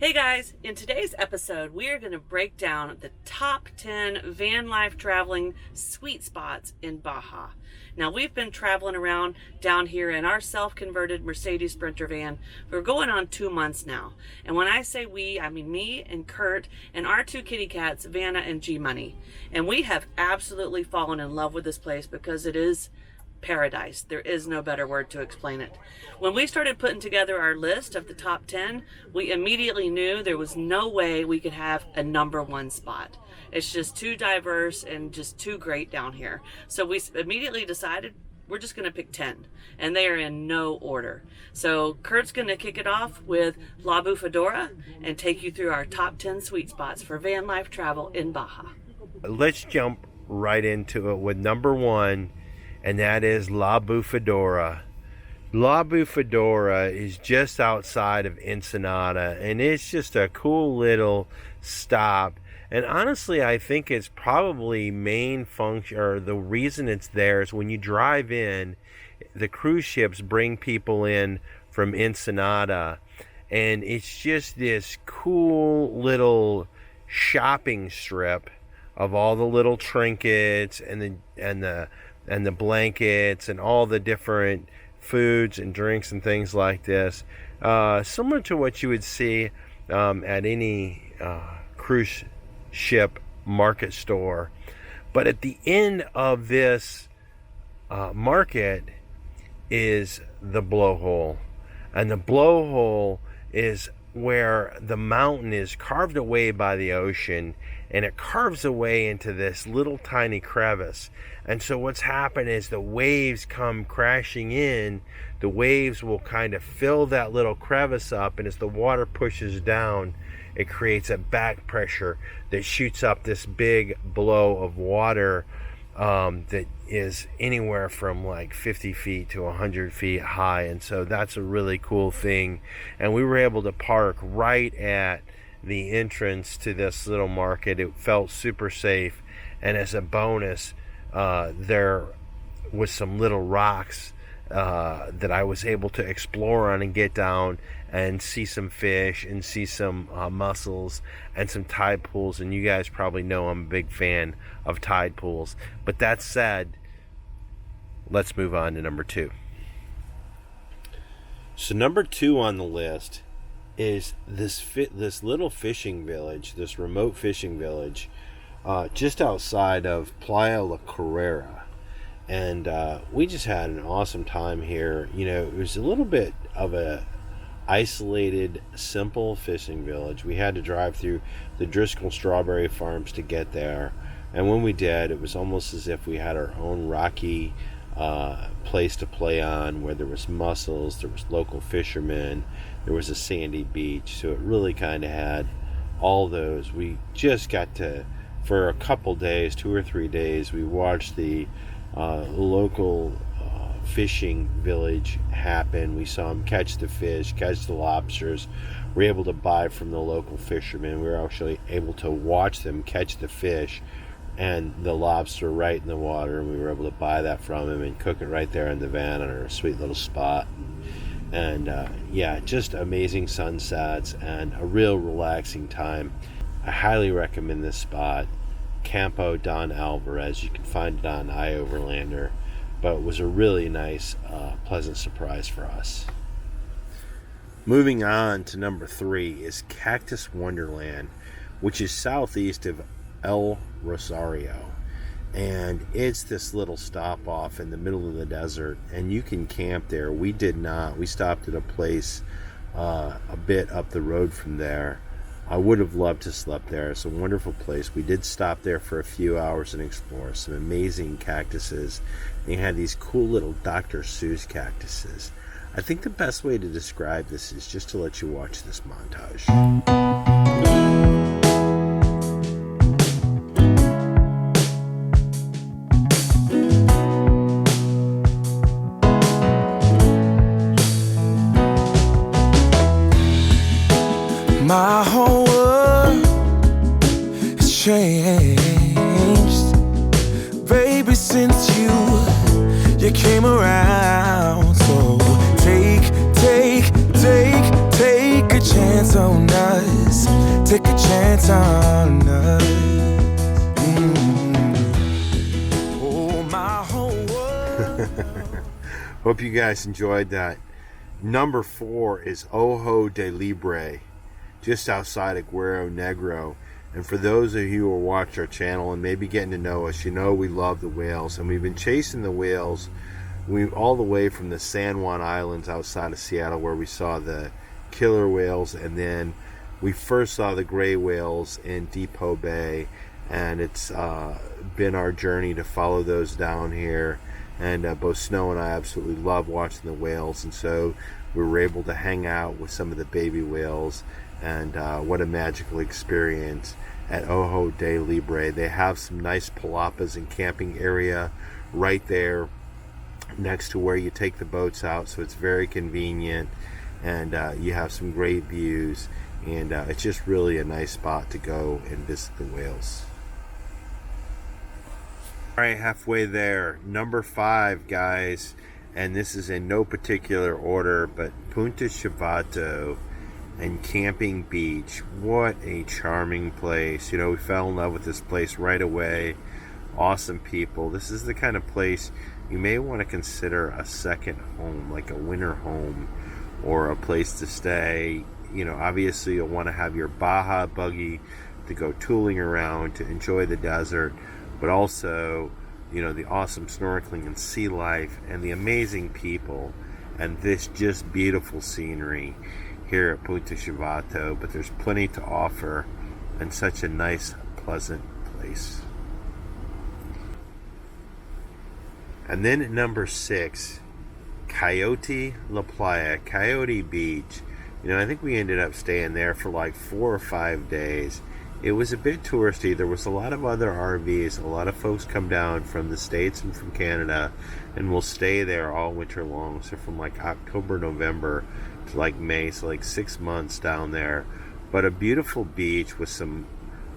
Hey guys, in today's episode, we are going to break down the top 10 van life traveling sweet spots in Baja. Now, we've been traveling around down here in our self-converted Mercedes Sprinter van for going on 2 months now. And when I say we, I mean me and Curt and our two kitty cats, Vanna and G-Money. And we have absolutely fallen in love with this place because it is paradise. There is no better word to explain it. When we started putting together our list of the top 10, we immediately knew there was no way we could have a number one spot. It's just too diverse and just too great down here. So we immediately decided we're just going to pick 10, and they are in no order. So Curt's going to kick it off with La Bufadora and take you through our top 10 sweet spots for van life travel in Baja. Let's jump right into it with number one, and that is La Bufadora. La Bufadora is just outside of Ensenada, and it's just a cool little stop. And honestly, I think it's probably main function, or the reason it's there, is when you drive in, the cruise ships bring people in from Ensenada, and it's just this cool little shopping strip of all the little trinkets and the blankets and all the different foods and drinks and things like this, similar to what you would see at any cruise ship market store. But at the end of this market is the Blowhole, and the Blowhole is where the mountain is carved away by the ocean, and it carves away into this little tiny crevice. And so what's happened is the waves come crashing in. The waves will kind of fill that little crevice up, and as the water pushes down, it creates a back pressure that shoots up this big blow of water that is anywhere from like 50 feet to 100 feet high. And so that's a really cool thing. And we were able to park right at the entrance to this little market. It felt super safe. And as a bonus, there was some little rocks that I was able to explore on and get down and see some fish and see some mussels and some tide pools. And you guys probably know I'm a big fan of tide pools. But that said, let's move on to number two. So number two on the list is this little fishing village, this remote fishing village, just outside of Playa La Carrera. And we just had an awesome time here. You know, it was a little bit of a isolated, simple fishing village. We had to drive through the Driscoll strawberry farms to get there, and when we did, it was almost as if we had our own rocky place to play on, where there was mussels, there was local fishermen, there was a sandy beach. So it really kind of had all those. We just got to, for a couple days, 2 or 3 days, we watched the local fishing village happen. We saw them catch the fish, catch the lobsters. We were able to buy from the local fishermen. We were actually able to watch them catch the fish and the lobster right in the water, and we were able to buy that from them and cook it right there in the van on our sweet little spot. And yeah, just amazing sunsets and a real relaxing time. I highly recommend this spot, Campo Don Alvarez. You can find it on iOverlander, but it was a really nice, pleasant surprise for us. Moving on to number three is Cactus Wonderland, which is southeast of El Rosario. And it's this little stop off in the middle of the desert, and you can camp there. We did not. We stopped at a place a bit up the road from there. I would have loved to sleep there. It's a wonderful place. We did stop there for a few hours and explore some amazing cactuses. They had these cool little Dr. Seuss cactuses. I think the best way to describe this is just to let you watch this montage. My whole world has changed, baby, since you came around. So take a chance on us. take a chance on us. Oh, my whole world. Hope you guys enjoyed that. Number 4 is Ojo de Libre, just outside of Guerrero Negro. And for those of you who watch our channel and maybe getting to know us, you know we love the whales, and we've been chasing the whales all the way from the San Juan Islands outside of Seattle, where we saw the killer whales, and then we first saw the gray whales in Depot Bay, and it's been our journey to follow those down here. And both Snow and I absolutely love watching the whales, and so we were able to hang out with some of the baby whales. And what a magical experience at Ojo de Libre. They have some nice palapas and camping area right there next to where you take the boats out, so it's very convenient, and you have some great views, and it's just really a nice spot to go and visit the whales. Alright, halfway there. Number 5, guys, and this is in no particular order, but Punta Chivato and Camping Beach. What a charming place. You know, we fell in love with this place right away. Awesome people. This is the kind of place you may want to consider a second home, like a winter home or a place to stay. You know, obviously you'll want to have your Baja buggy to go tooling around, to enjoy the desert, but also, you know, the awesome snorkeling and sea life and the amazing people and this just beautiful scenery here at Punta Chivato. But there's plenty to offer and such a nice, pleasant place. And then at number 6, Coyote Laia, Coyote Beach. You know, I think we ended up staying there for like 4 or 5 days. It was a bit touristy. There was a lot of other RVs. A lot of folks come down from the States and from Canada and will stay there all winter long. So from like October, November to like May, so like 6 months down there. But a beautiful beach with some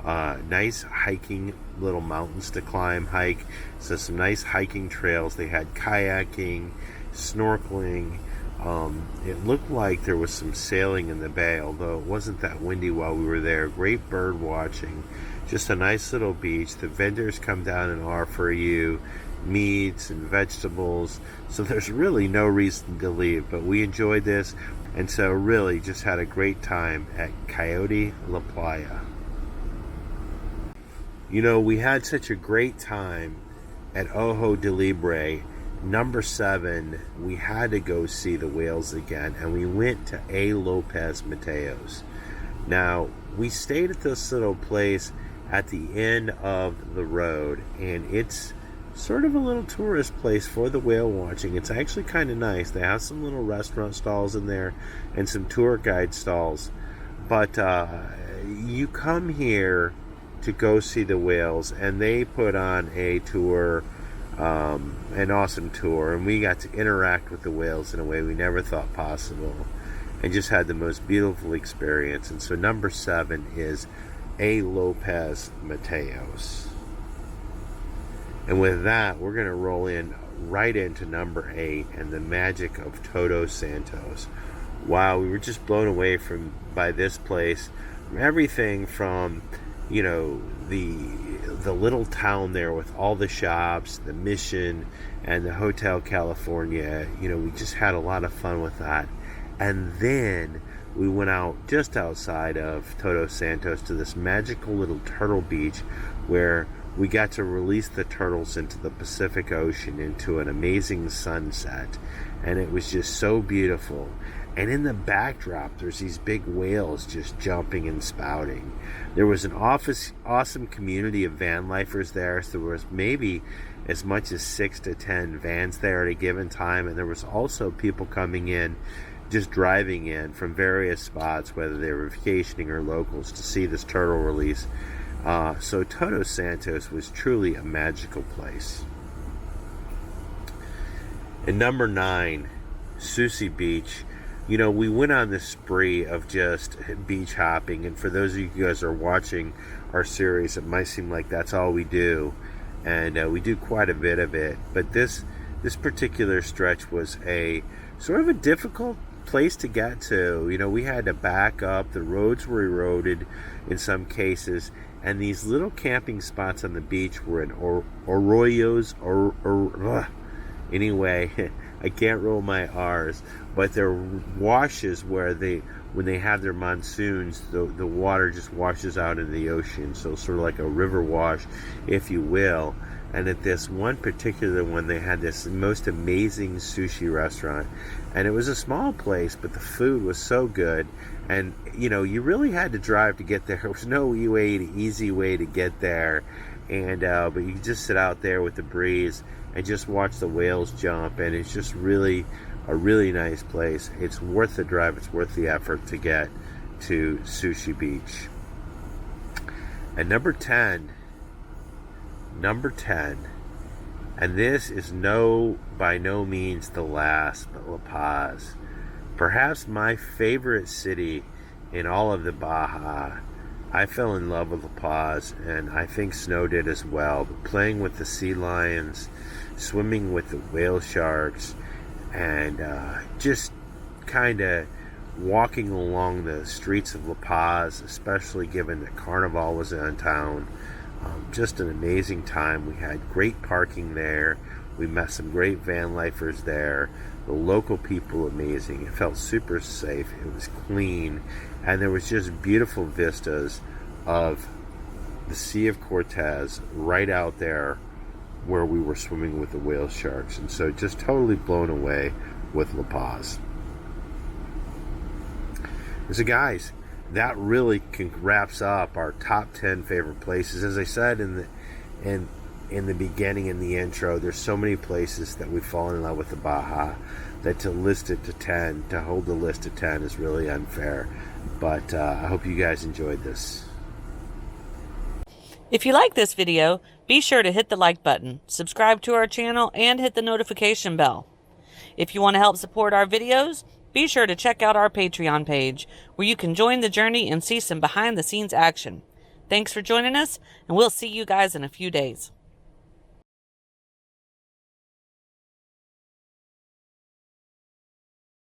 nice hiking, little mountains to climb, hike. So some nice hiking trails. They had kayaking, snorkeling. It looked like there was some sailing in the bay, although it wasn't that windy while we were there. Great bird watching. Just a nice little beach. The vendors come down and offer you meats and vegetables, so there's really no reason to leave. But we enjoyed this, and so really just had a great time at Coyote Laia. You know, we had such a great time at Ojo de Libre. Number 7, we had to go see the whales again, and we went to Lopez Mateos. Now, we stayed at this little place at the end of the road, and it's sort of a little tourist place for the whale watching. It's actually kind of nice. They have some little restaurant stalls in there and some tour guide stalls, but you come here to go see the whales, and they put on a tour, an awesome tour, and we got to interact with the whales in a way we never thought possible, and just had the most beautiful experience. And so number 7 is Lopez Mateos. And with that, we're going to roll in right into number 8 and the magic of Todos Santos. Wow, we were just blown away by this place. Everything from, you know, the little town there with all the shops, the Mission, and the Hotel California. You know, we just had a lot of fun with that. And then we went out just outside of Todos Santos to this magical little turtle beach where we got to release the turtles into the Pacific Ocean into an amazing sunset. And it was just so beautiful. And in the backdrop, there's these big whales just jumping and spouting. There was an awesome community of van lifers there. So there was maybe as much as 6 to 10 vans there at a given time. And there was also people coming in, just driving in from various spots, whether they were vacationing or locals, to see this turtle release. So Todos Santos was truly a magical place. And number 9, Soli Beach. You know, we went on this spree of just beach hopping, and for those of you guys who are watching our series, it might seem like that's all we do, and we do quite a bit of it. But this particular stretch was a sort of a difficult place to get to. You know, we had to back up. The roads were eroded in some cases, and these little camping spots on the beach were in arroyos. Anyway, I can't roll my R's, but they're washes where when they have their monsoons, the water just washes out into the ocean. So sort of like a river wash, if you will. And at this one particular one, they had this most amazing sushi restaurant. And it was a small place, but the food was so good. And, you know, you really had to drive to get there. There was no easy way to get there. And but you could just sit out there with the breeze and just watch the whales jump. And it's just really a really nice place. It's worth the drive. It's worth the effort to get to Sushi Beach. And number 10, and this is by no means the last, but La Paz. Perhaps my favorite city in all of the Baja. I fell in love with La Paz, and I think Snow did as well. But playing with the sea lions, swimming with the whale sharks, and just kind of walking along the streets of La Paz, especially given that Carnival was in town. Just an amazing time. We had great parking there. We met some great van lifers there. The local people amazing. It felt super safe. It was clean, and there was just beautiful vistas of the Sea of Cortez right out there where we were swimming with the whale sharks. And so just totally blown away with La Paz. So guys, that really wraps up our top 10 favorite places. As I said in the beginning, in the intro, there's so many places that we fall in love with the Baja that to list it to 10, to hold the list to 10 is really unfair. But I hope you guys enjoyed this. If you like this video, be sure to hit the like button, subscribe to our channel, and hit the notification bell. If you want to help support our videos, be sure to check out our Patreon page, where you can join the journey and see some behind-the-scenes action. Thanks for joining us, and we'll see you guys in a few days.